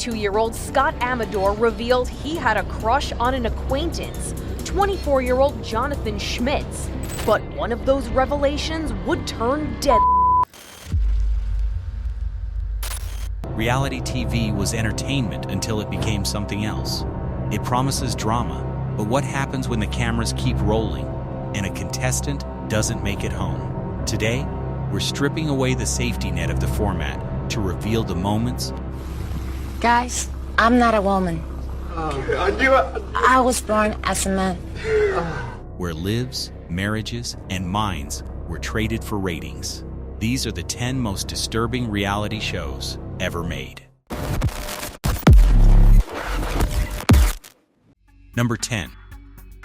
22-year-old Scott Amador revealed he had a crush on an acquaintance, 24-year-old Jonathan Schmitz. But one of those revelations would turn deadly. Reality TV was entertainment until it became something else. It promises drama, but what happens when the cameras keep rolling and a contestant doesn't make it home? Today, we're stripping away the safety net of the format to reveal the moments. Guys, I'm not a woman. I was born as a man. Where lives, marriages, and minds were traded for ratings. These are the 10 most disturbing reality shows ever made. Number 10.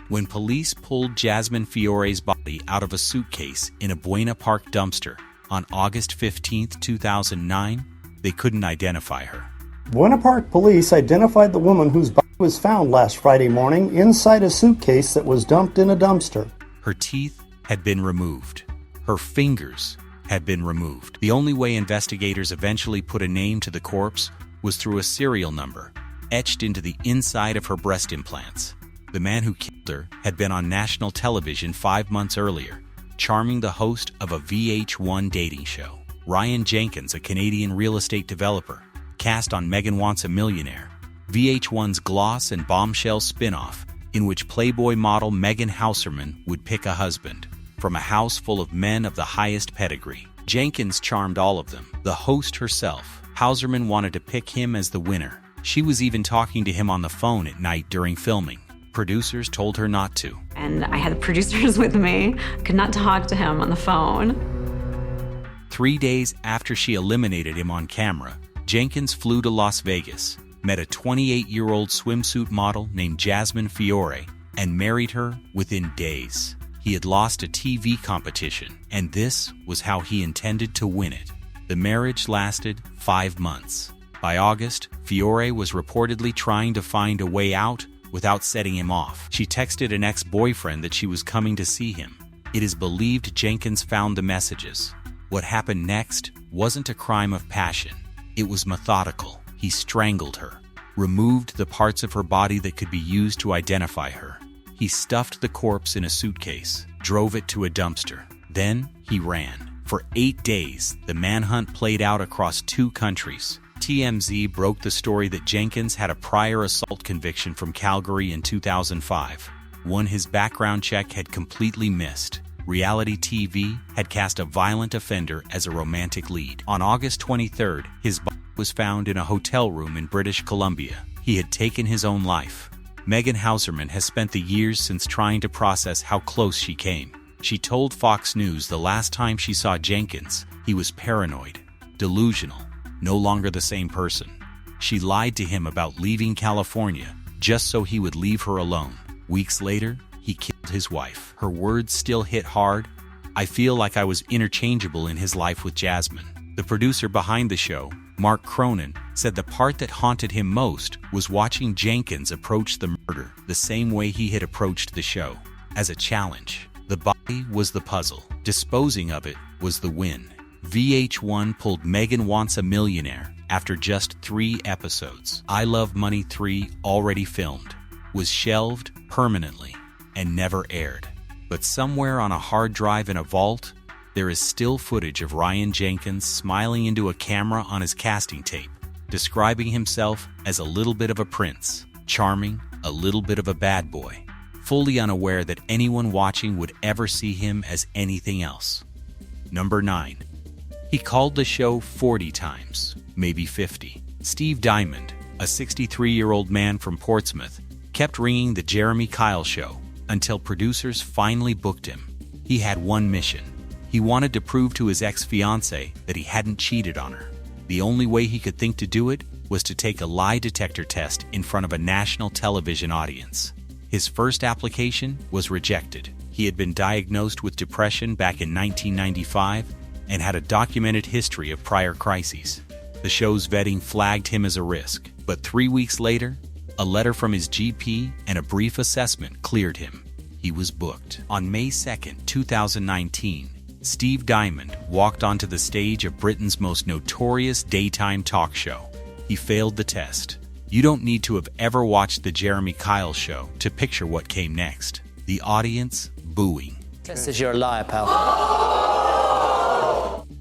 When police pulled Jasmine Fiore's body out of a suitcase in a Buena Park dumpster on August 15, 2009, they couldn't identify her. Buena Park police identified the woman whose body was found last Friday morning inside a suitcase that was dumped in a dumpster. Her teeth had been removed. Her fingers had been removed. The only way investigators eventually put a name to the corpse was through a serial number etched into the inside of her breast implants. The man who killed her had been on national television 5 months earlier, charming the host of a VH1 dating show. Ryan Jenkins, a Canadian real estate developer, cast on Megan Wants a Millionaire, VH1's Gloss and Bombshell spin-off, in which Playboy model Megan Hauserman would pick a husband from a house full of men of the highest pedigree. Jenkins charmed all of them. The host herself, Hauserman, wanted to pick him as the winner. She was even talking to him on the phone at night during filming. Producers told her not to. And I had the producers with me. I could not talk to him on the phone. 3 days after she eliminated him on camera, Jenkins flew to Las Vegas, met a 28-year-old swimsuit model named Jasmine Fiore, and married her within days. He had lost a TV competition, and this was how he intended to win it. The marriage lasted 5 months. By August, Fiore was reportedly trying to find a way out without setting him off. She texted an ex-boyfriend that she was coming to see him. It is believed Jenkins found the messages. What happened next wasn't a crime of passion. It was methodical. He strangled her, removed the parts of her body that could be used to identify her. He stuffed the corpse in a suitcase, drove it to a dumpster. Then he ran. For 8 days, the manhunt played out across 2 countries. TMZ broke the story that Jenkins had a prior assault conviction from Calgary in 2005, one his background check had completely missed. Reality TV had cast a violent offender as a romantic lead. On August 23rd, his body was found in a hotel room in British Columbia. He had taken his own life. Megan Hauserman has spent the years since trying to process how close she came. She told Fox News the last time she saw Jenkins, he was paranoid, delusional, no longer the same person. She lied to him about leaving California just so he would leave her alone. Weeks later, he killed his wife. Her words still hit hard. I feel like I was interchangeable in his life with Jasmine. The producer behind the show, Mark Cronin, said the part that haunted him most was watching Jenkins approach the murder the same way he had approached the show, as a challenge. The body was the puzzle. Disposing of it was the win. VH1 pulled Megan Wants a Millionaire after just 3 episodes. I Love Money 3, already filmed, was shelved permanently and never aired. But somewhere on a hard drive in a vault, there is still footage of Ryan Jenkins smiling into a camera on his casting tape, describing himself as a little bit of a prince, charming, a little bit of a bad boy, fully unaware that anyone watching would ever see him as anything else. Number 9. He called the show 40 times, maybe 50. Steve Diamond, a 63-year-old man from Portsmouth, kept ringing the Jeremy Kyle show until producers finally booked him. He had one mission. He wanted to prove to his ex-fiancée that he hadn't cheated on her. The only way he could think to do it was to take a lie detector test in front of a national television audience. His first application was rejected. He had been diagnosed with depression back in 1995 and had a documented history of prior crises. The show's vetting flagged him as a risk, but 3 weeks later, a letter from his GP and a brief assessment cleared him. He was booked. On May 2, 2019, Steve Diamond walked onto the stage of Britain's most notorious daytime talk show. He failed the test. You don't need to have ever watched the Jeremy Kyle show to picture what came next. The audience booing. Says you're a liar, pal.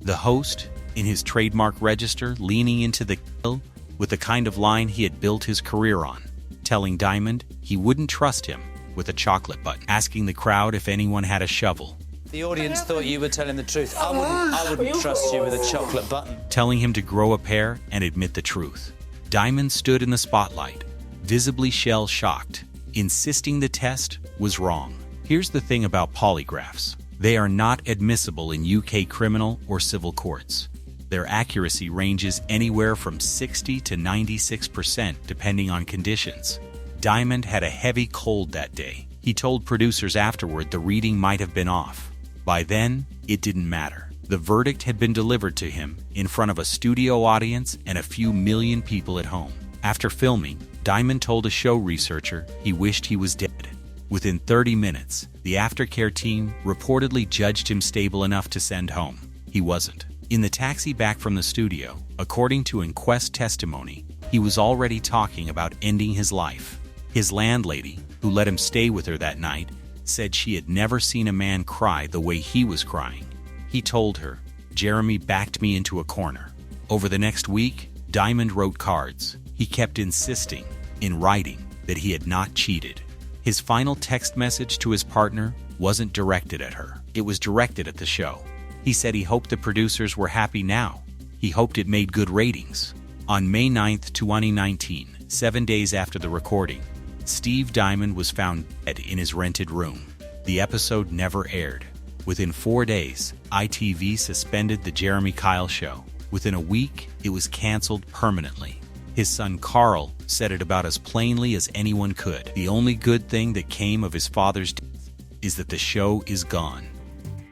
The host, in his trademark register, leaning into the kill with the kind of line he had built his career on, telling Diamond he wouldn't trust him with a chocolate button, asking the crowd if anyone had a shovel. The audience thought you were telling the truth. I wouldn't trust you with a chocolate button. Telling him to grow a pair and admit the truth. Diamond stood in the spotlight, visibly shell-shocked, insisting the test was wrong. Here's the thing about polygraphs. They are not admissible in UK criminal or civil courts. Their accuracy ranges anywhere from 60 to 96% depending on conditions. Diamond had a heavy cold that day. He told producers afterward the reading might have been off. By then, it didn't matter. The verdict had been delivered to him in front of a studio audience and a few million people at home. After filming, Diamond told a show researcher he wished he was dead. Within 30 minutes, the aftercare team reportedly judged him stable enough to send home. He wasn't. In the taxi back from the studio, according to inquest testimony, he was already talking about ending his life. His landlady, who let him stay with her that night, said she had never seen a man cry the way he was crying. He told her, "Jeremy backed me into a corner." Over the next week, Diamond wrote cards. He kept insisting, in writing, that he had not cheated. His final text message to his partner wasn't directed at her. It was directed at the show. He said he hoped the producers were happy now. He hoped it made good ratings. On May 9th, 2019, 7 days after the recording, Steve Diamond was found dead in his rented room. The episode never aired. Within 4 days, ITV suspended the Jeremy Kyle show. Within a week, it was canceled permanently. His son Carl said it about as plainly as anyone could. The only good thing that came of his father's death is that the show is gone.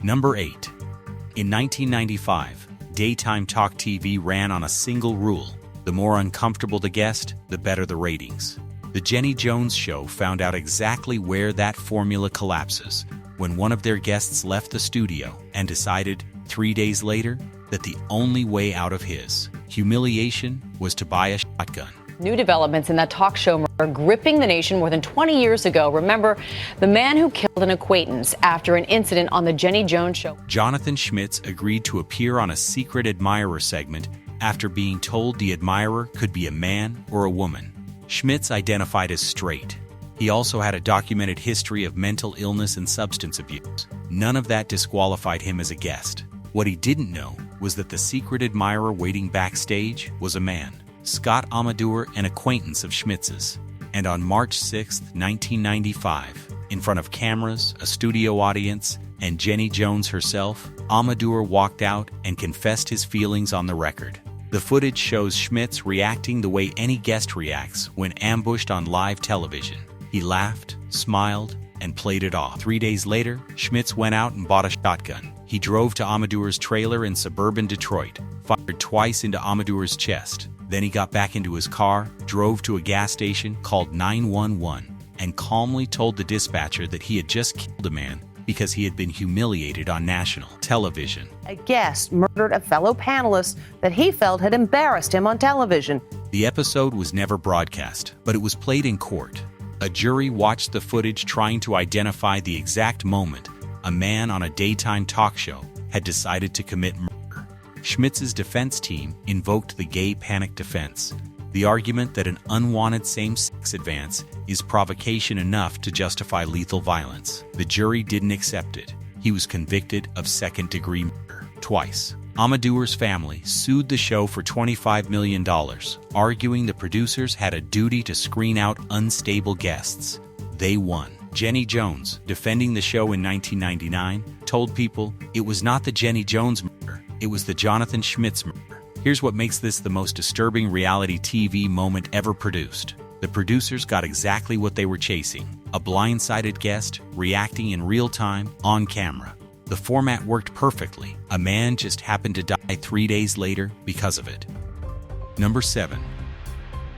Number 8. In 1995, daytime talk TV ran on a single rule. The more uncomfortable the guest, the better the ratings. The Jenny Jones Show found out exactly where that formula collapses when one of their guests left the studio and decided 3 days later that the only way out of his humiliation was to buy a shotgun. New developments in that talk show murder gripping the nation more than 20 years ago. Remember, the man who killed an acquaintance after an incident on the Jenny Jones Show. Jonathan Schmitz agreed to appear on a secret admirer segment after being told the admirer could be a man or a woman. Schmitz identified as straight. He also had a documented history of mental illness and substance abuse. None of that disqualified him as a guest. What he didn't know was that the secret admirer waiting backstage was a man, Scott Amador, an acquaintance of Schmitz's. And on March 6, 1995, in front of cameras, a studio audience, and Jenny Jones herself, Amador walked out and confessed his feelings on the record. The footage shows Schmitz reacting the way any guest reacts when ambushed on live television. He laughed, smiled, and played it off. 3 days later, Schmitz went out and bought a shotgun. He drove to Amador's trailer in suburban Detroit, fired twice into Amador's chest. Then he got back into his car, drove to a gas station, called 911, and calmly told the dispatcher that he had just killed a man because he had been humiliated on national television. A guest murdered a fellow panelist that he felt had embarrassed him on television. The episode was never broadcast, but it was played in court. A jury watched the footage trying to identify the exact moment a man on a daytime talk show had decided to commit murder. Schmitz's defense team invoked the gay panic defense, the argument that an unwanted same-sex advance is provocation enough to justify lethal violence. The jury didn't accept it. He was convicted of second-degree murder twice. Amador's family sued the show for $25 million, arguing the producers had a duty to screen out unstable guests. They won. Jenny Jones, defending the show in 1999, told people it was not the Jenny Jones murder, it was the Jonathan Schmitz murder. Here's what makes this the most disturbing reality TV moment ever produced. The producers got exactly what they were chasing: a blindsided guest reacting in real time on camera. The format worked perfectly. A man just happened to die 3 days later because of it. Number 7.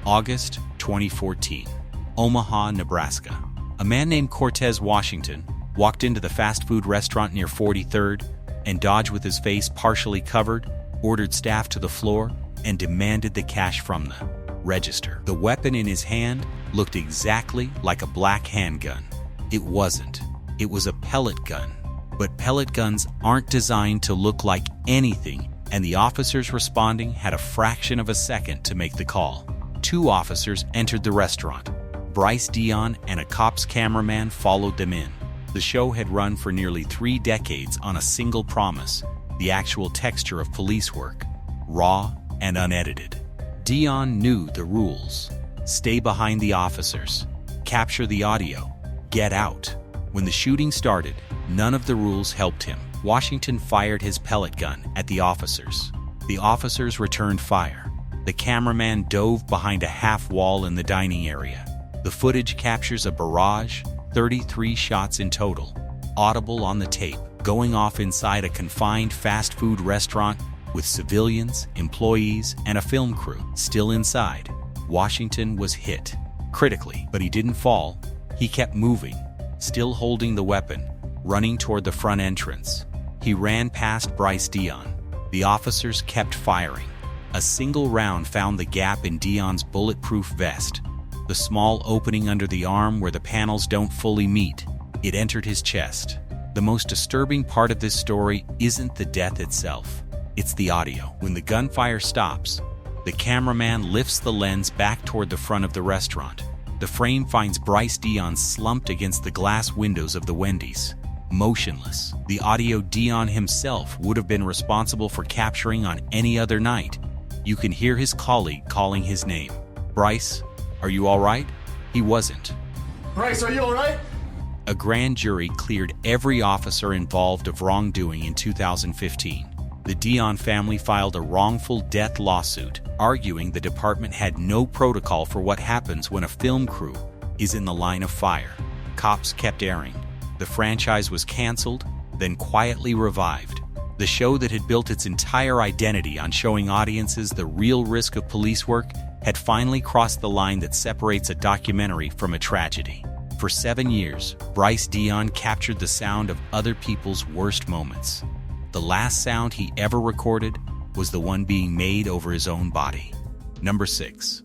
August 2014. Omaha, Nebraska. A man named Cortez Washington walked into the fast food restaurant near 43rd and, dodged with his face partially covered, ordered staff to the floor and demanded the cash from the register. The weapon in his hand looked exactly like a black handgun. It wasn't. It was a pellet gun. But pellet guns aren't designed to look like anything, and the officers responding had a fraction of a second to make the call. 2 officers entered the restaurant. Bryce Dion and a cop's cameraman followed them in. The show had run for nearly 3 decades on a single promise: the actual texture of police work, raw and unedited. Dion knew the rules. Stay behind the officers. Capture the audio. Get out. When the shooting started, none of the rules helped him. Washington fired his pellet gun at the officers. The officers returned fire. The cameraman dove behind a half wall in the dining area. The footage captures a barrage, 33 shots in total, audible on the tape, going off inside a confined fast food restaurant with civilians, employees, and a film crew still inside. Washington was hit critically, but he didn't fall. He kept moving, still holding the weapon, running toward the front entrance. He ran past Bryce Dion. The officers kept firing. A single round found the gap in Dion's bulletproof vest, the small opening under the arm where the panels don't fully meet. It entered his chest. The most disturbing part of this story isn't the death itself. It's the audio. When the gunfire stops, the cameraman lifts the lens back toward the front of the restaurant. The frame finds Bryce Dion slumped against the glass windows of the Wendy's, motionless. The audio Dion himself would have been responsible for capturing on any other night. You can hear his colleague calling his name. "Bryce, are you all right?" He wasn't. "Bryce, are you all right?" A grand jury cleared every officer involved of wrongdoing in 2015. The Dion family filed a wrongful death lawsuit, arguing the department had no protocol for what happens when a film crew is in the line of fire. Cops kept airing. The franchise was canceled, then quietly revived. The show that had built its entire identity on showing audiences the real risk of police work had finally crossed the line that separates a documentary from a tragedy. For 7 years, Bryce Dion captured the sound of other people's worst moments. The last sound he ever recorded was the one being made over his own body. Number 6.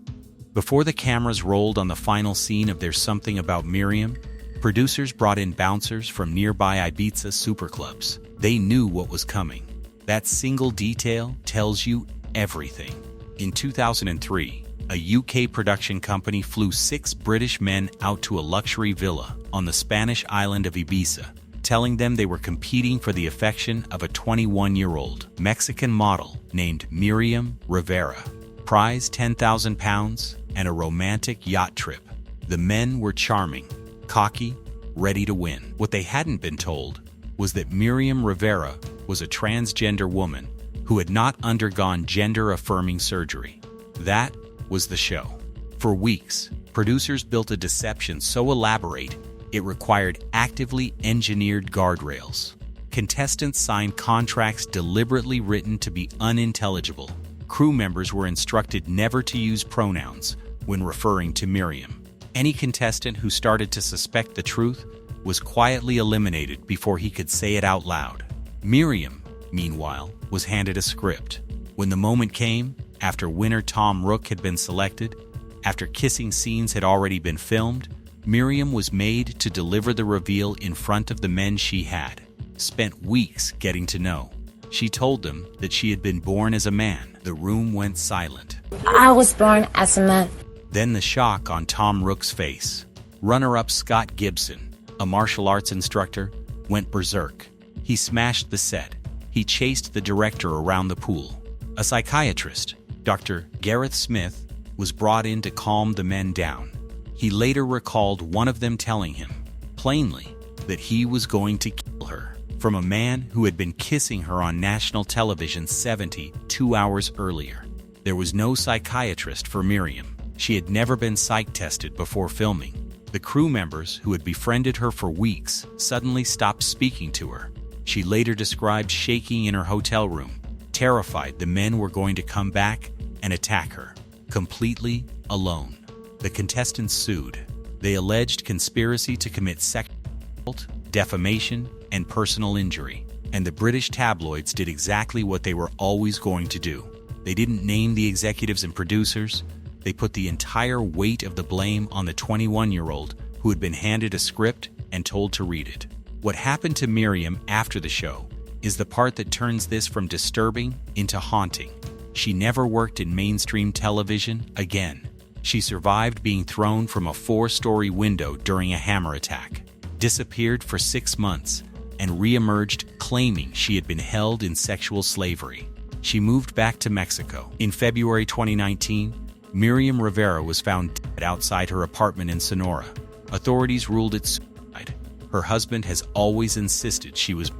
Before the cameras rolled on the final scene of There's Something About Miriam, producers brought in bouncers from nearby Ibiza superclubs. They knew what was coming. That single detail tells you everything. In 2003, a UK production company flew 6 British men out to a luxury villa on the Spanish island of Ibiza, telling them they were competing for the affection of a 21-year-old Mexican model named Miriam Rivera. Prize £10,000 and a romantic yacht trip. The men were charming, cocky, ready to win. What they hadn't been told was that Miriam Rivera was a transgender woman who had not undergone gender-affirming surgery. That was the show. For weeks, producers built a deception so elaborate it required actively engineered guardrails. Contestants signed contracts deliberately written to be unintelligible. Crew members were instructed never to use pronouns when referring to Miriam. Any contestant who started to suspect the truth was quietly eliminated before he could say it out loud. Miriam, meanwhile, was handed a script. When the moment came, after winner Tom Rook had been selected, after kissing scenes had already been filmed, Miriam was made to deliver the reveal in front of the men she had spent weeks getting to know. She told them that she had been born as a man. The room went silent. I was born as a man. Then the shock on Tom Rook's face. Runner-up Scott Gibson, a martial arts instructor, went berserk. He smashed the set. He chased the director around the pool. A psychiatrist, Dr. Gareth Smith, was brought in to calm the men down. He later recalled one of them telling him, plainly, that he was going to kill her, from a man who had been kissing her on national television 72 hours earlier. There was no psychiatrist for Miriam. She had never been psych tested before filming. The crew members who had befriended her for weeks suddenly stopped speaking to her. She later described shaking in her hotel room, terrified the men were going to come back and attack her, completely alone. The contestants sued. They alleged conspiracy to commit sexual assault, defamation, and personal injury. And the British tabloids did exactly what they were always going to do. They didn't name the executives and producers. They put the entire weight of the blame on the 21-year-old who had been handed a script and told to read it. What happened to Miriam after the show is the part that turns this from disturbing into haunting. She never worked in mainstream television again. She survived being thrown from a 4-story window during a hammer attack, disappeared for 6 months, and re-emerged claiming she had been held in sexual slavery. She moved back to Mexico. In February 2019, Miriam Rivera was found dead outside her apartment in Sonora. Authorities ruled it suicide. Her husband has always insisted she was.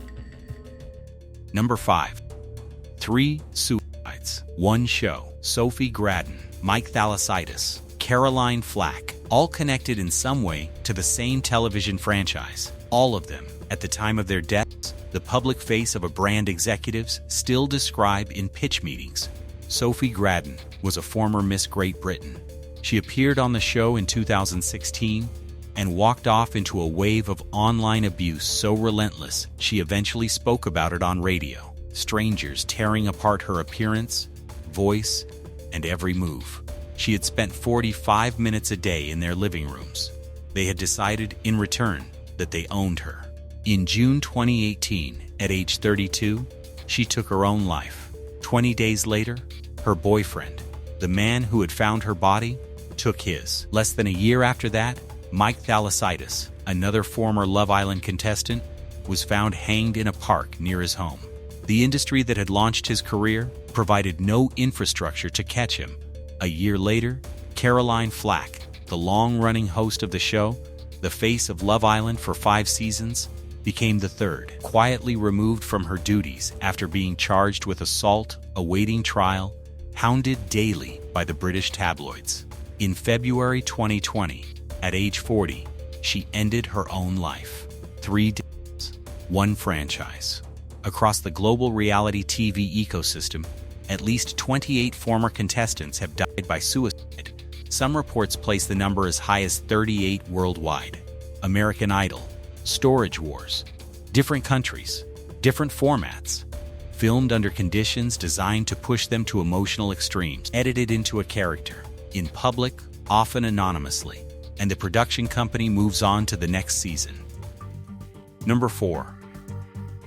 Number 5. 3 suicides. 1 show. Sophie Gradden, Mike Thalassitis, Caroline Flack, all connected in some way to the same television franchise. All of them, at the time of their deaths, the public face of a brand executives still describe in pitch meetings. Sophie Gradden was a former Miss Great Britain. She appeared on the show in 2016 and walked off into a wave of online abuse so relentless she eventually spoke about it on radio. Strangers tearing apart her appearance, voice, and every move. She had spent 45 minutes a day in their living rooms. They had decided, in return, that they owned her. In June 2018, at age 32, she took her own life. 20 days later, her boyfriend, the man who had found her body, took his. Less than a year after that, Mike Thalassitis, another former Love Island contestant, was found hanged in a park near his home. The industry that had launched his career provided no infrastructure to catch him. A year later, Caroline Flack, the long-running host of the show, the face of Love Island for 5 seasons, became the 3rd, quietly removed from her duties after being charged with assault, awaiting trial, hounded daily by the British tabloids. In February 2020, at age 40, she ended her own life. 3 days, 1 franchise. Across the global reality TV ecosystem, at least 28 former contestants have died by suicide. Some reports place the number as high as 38 worldwide. American Idol, Storage Wars, different countries, different formats, filmed under conditions designed to push them to emotional extremes, edited into a character, in public, often anonymously, and the production company moves on to the next season. Number 4.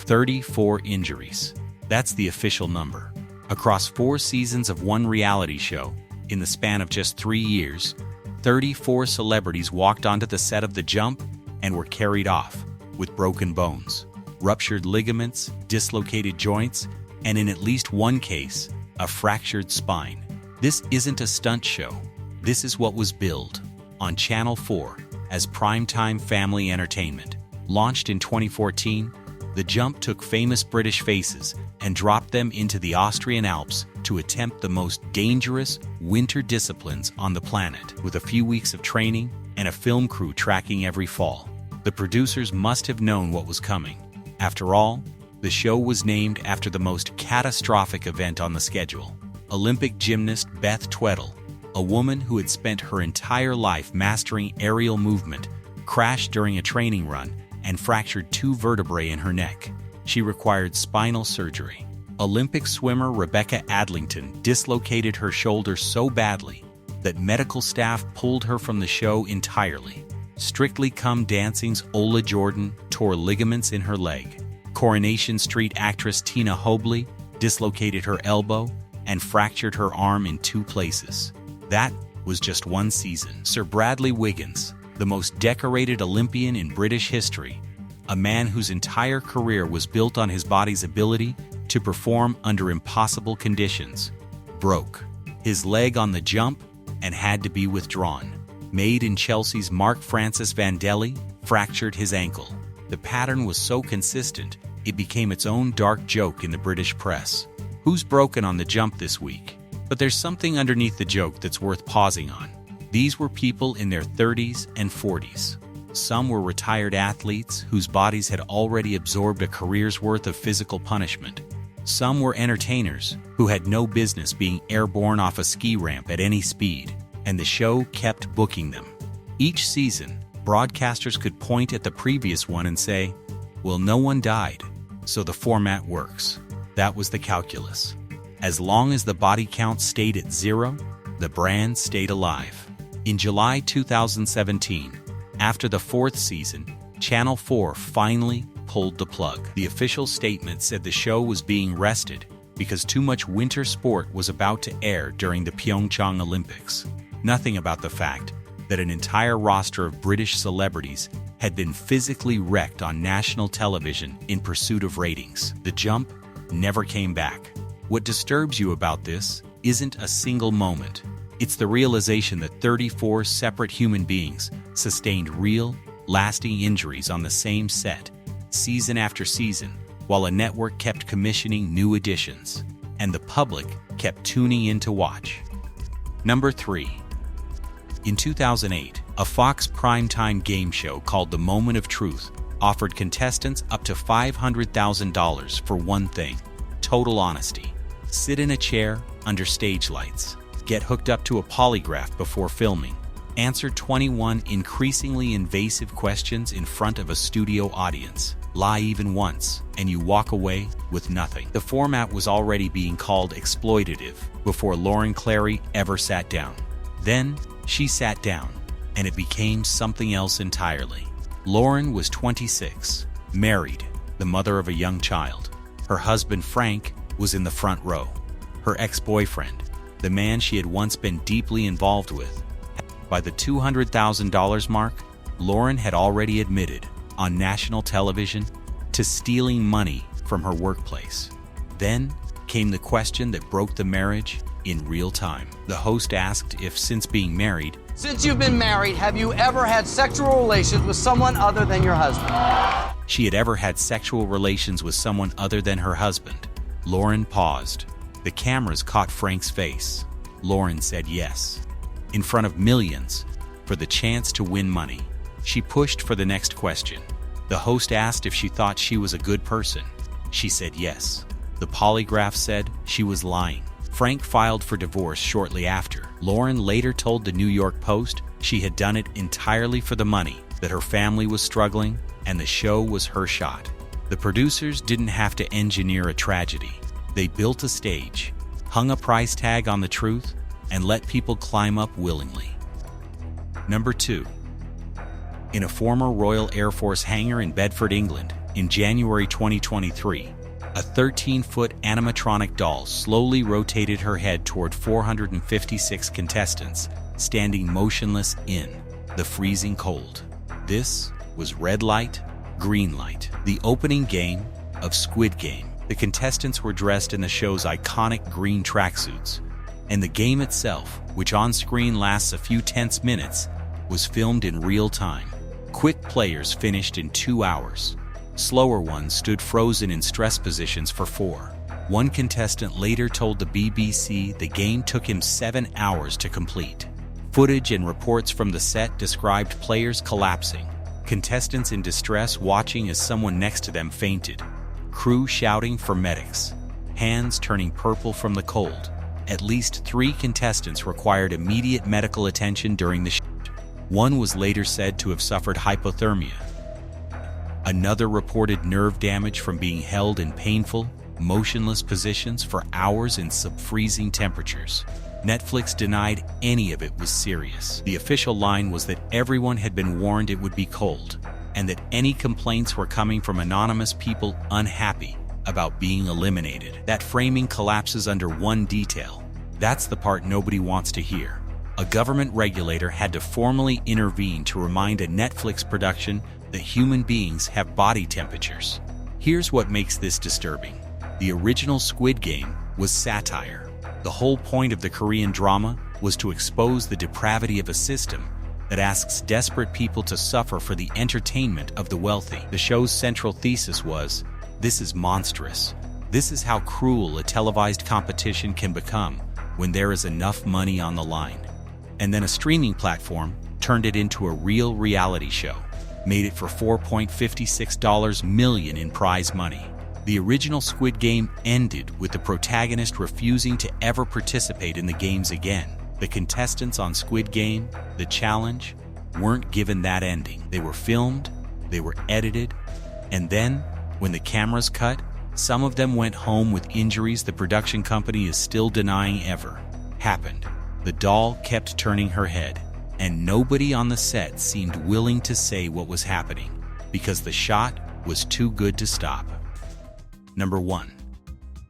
34 injuries. That's the official number. Across 4 seasons of one reality show, in the span of just 3 years, 34 celebrities walked onto the set of The Jump and were carried off with broken bones, ruptured ligaments, dislocated joints, and in at least one case, a fractured spine. This isn't a stunt show. This is what was billed on Channel 4 as primetime family entertainment. Launched in 2014, The Jump took famous British faces and dropped them into the Austrian Alps to attempt the most dangerous winter disciplines on the planet, with a few weeks of training and a film crew tracking every fall. The producers must have known what was coming. After all, the show was named after the most catastrophic event on the schedule. Olympic gymnast Beth Tweddle, a woman who had spent her entire life mastering aerial movement, crashed during a training run and fractured 2 vertebrae in her neck. She required spinal surgery. Olympic swimmer Rebecca Adlington dislocated her shoulder so badly that medical staff pulled her from the show entirely. Strictly Come Dancing's Ola Jordan tore ligaments in her leg. Coronation Street actress Tina Hobley dislocated her elbow and fractured her arm in 2 places. That was just 1 season. Sir Bradley Wiggins, the most decorated Olympian in British history, a man whose entire career was built on his body's ability to perform under impossible conditions, broke his leg on the jump and had to be withdrawn. Made in Chelsea's Mark Francis Vandelli fractured his ankle. The pattern was so consistent, it became its own dark joke in the British press. Who's broken on the jump this week? But there's something underneath the joke that's worth pausing on. These were people in their 30s and 40s. Some were retired athletes whose bodies had already absorbed a career's worth of physical punishment. Some were entertainers who had no business being airborne off a ski ramp at any speed, and the show kept booking them. Each season, broadcasters could point at the previous one and say, well, no one died, so the format works. That was the calculus. As long as the body count stayed at 0, the brand stayed alive. In July 2017, after the 4th season, Channel 4 finally pulled the plug. The official statement said the show was being rested because too much winter sport was about to air during the Pyeongchang Olympics. Nothing about the fact that an entire roster of British celebrities had been physically wrecked on national television in pursuit of ratings. The jump never came back. What disturbs you about this isn't a single moment. It's the realization that 34 separate human beings sustained real, lasting injuries on the same set, season after season, while a network kept commissioning new editions, and the public kept tuning in to watch. Number 3. In 2008, a Fox primetime game show called The Moment of Truth offered contestants up to $500,000 for one thing: total honesty. Sit in a chair under stage lights, get hooked up to a polygraph before filming, answer 21 increasingly invasive questions in front of a studio audience, lie even once, and you walk away with nothing. The format was already being called exploitative before Lauren Clary ever sat down. Then, she sat down, and it became something else entirely. Lauren was 26, married, the mother of a young child. Her husband, Frank, was in the front row. Her ex-boyfriend, the man she had once been deeply involved with. By the $200,000 mark, Lauren had already admitted, on national television, to stealing money from her workplace. Then came the question that broke the marriage in real time. The host asked if, since being married, "Since you've been married, have you ever had sexual relations with someone other than your husband?" she had ever had sexual relations with someone other than her husband. Lauren paused. The cameras caught Frank's face. Lauren said yes, in front of millions, for the chance to win money. She pushed for the next question. The host asked if she thought she was a good person. She said yes. The polygraph said she was lying. Frank filed for divorce shortly after. Lauren later told the New York Post she had done it entirely for the money, that her family was struggling, and the show was her shot. The producers didn't have to engineer a tragedy. They built a stage, hung a price tag on the truth, and let people climb up willingly. Number 2. In a former Royal Air Force hangar in Bedford, England, in January 2023, a 13-foot animatronic doll slowly rotated her head toward 456 contestants, standing motionless in the freezing cold. This was red light, green light, the opening game of Squid Game. The contestants were dressed in the show's iconic green tracksuits, and the game itself, which on screen lasts a few tense minutes, was filmed in real time. Quick players finished in 2 hours. Slower ones stood frozen in stress positions for 4. One contestant later told the BBC the game took him 7 hours to complete. Footage and reports from the set described players collapsing, contestants in distress watching as someone next to them fainted, crew shouting for medics, hands turning purple from the cold. At least 3 contestants required immediate medical attention during the shoot. One was later said to have suffered hypothermia. Another reported nerve damage from being held in painful, motionless positions for hours in sub-freezing temperatures. Netflix denied any of it was serious. The official line was that everyone had been warned it would be cold, and that any complaints were coming from anonymous people unhappy about being eliminated. That framing collapses under one detail. That's the part nobody wants to hear. A government regulator had to formally intervene to remind a Netflix production that human beings have body temperatures. Here's what makes this disturbing. The original Squid Game was satire. The whole point of the Korean drama was to expose the depravity of a system that asks desperate people to suffer for the entertainment of the wealthy. The show's central thesis was, this is monstrous. This is how cruel a televised competition can become when there is enough money on the line. And then a streaming platform turned it into a real reality show, made it for $4.56 million in prize money. The original Squid Game ended with the protagonist refusing to ever participate in the games again. The contestants on Squid Game, The Challenge, weren't given that ending. They were filmed, they were edited, and then, when the cameras cut, Some of them went home with injuries the production company is still denying ever happened. The doll kept turning her head, and nobody on the set seemed willing to say what was happening because the shot was too good to stop. Number 1.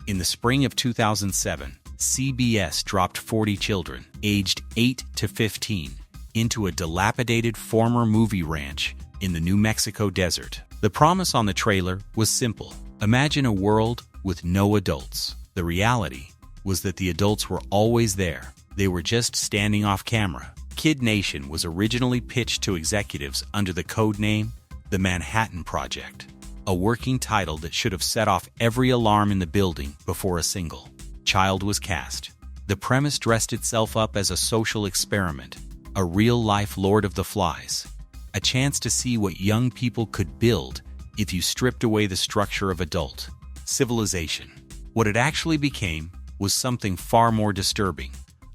In the spring of 2007, CBS dropped 40 children, aged 8 to 15, into a dilapidated former movie ranch in the New Mexico desert. The promise on the trailer was simple. Imagine a world with no adults. The reality was that the adults were always there. They were just standing off camera. Kid Nation was originally pitched to executives under the code name The Manhattan Project, a working title that should have set off every alarm in the building before a single child was cast. The premise dressed itself up as a social experiment, a real-life Lord of the Flies, a chance to see what young people could build if you stripped away the structure of adult civilization. What it actually became was something far more disturbing,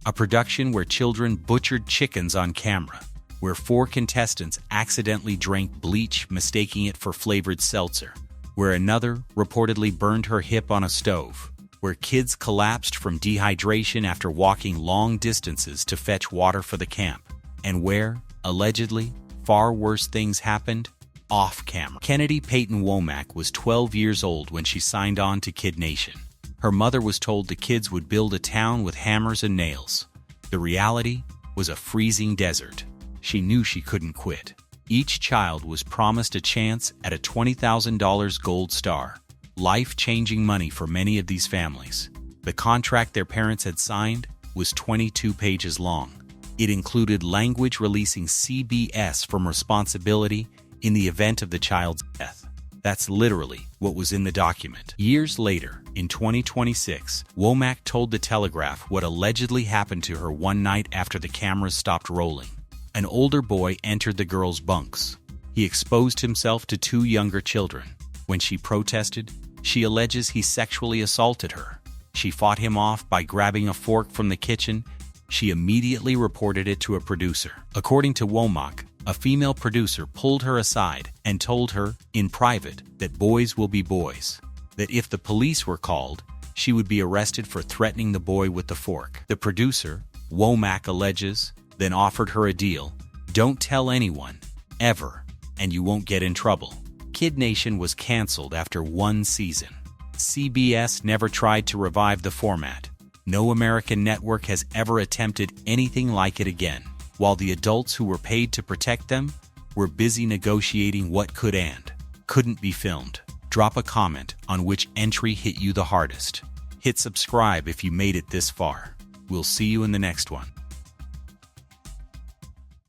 a production where children butchered chickens on camera, where 4 contestants accidentally drank bleach mistaking it for flavored seltzer, where another reportedly burned her hip on a stove, where kids collapsed from dehydration after walking long distances to fetch water for the camp, and where, allegedly, far worse things happened off-camera. Kennedy Payton Womack was 12 years old when she signed on to Kid Nation. Her mother was told the kids would build a town with hammers and nails. The reality was a freezing desert. She knew she couldn't quit. Each child was promised a chance at a $20,000 gold star, life-changing money for many of these families. The contract their parents had signed was 22 pages long. It included language releasing CBS from responsibility in the event of the child's death. That's literally what was in the document. Years later, in 2026, Womack told The Telegraph what allegedly happened to her one night after the cameras stopped rolling. An older boy entered the girls' bunks. He exposed himself to 2 younger children. When she protested, she alleges he sexually assaulted her. She fought him off by grabbing a fork from the kitchen. She immediately reported it to a producer. According to Womack, a female producer pulled her aside and told her, in private, that boys will be boys. That if the police were called, she would be arrested for threatening the boy with the fork. The producer, Womack alleges, then offered her a deal. Don't tell anyone, ever, and you won't get in trouble. Kid Nation was canceled after 1 season. CBS never tried to revive the format. No American network has ever attempted anything like it again, while the adults who were paid to protect them were busy negotiating what could and couldn't be filmed. Drop a comment on which entry hit you the hardest. Hit subscribe if you made it this far. We'll see you in the next one.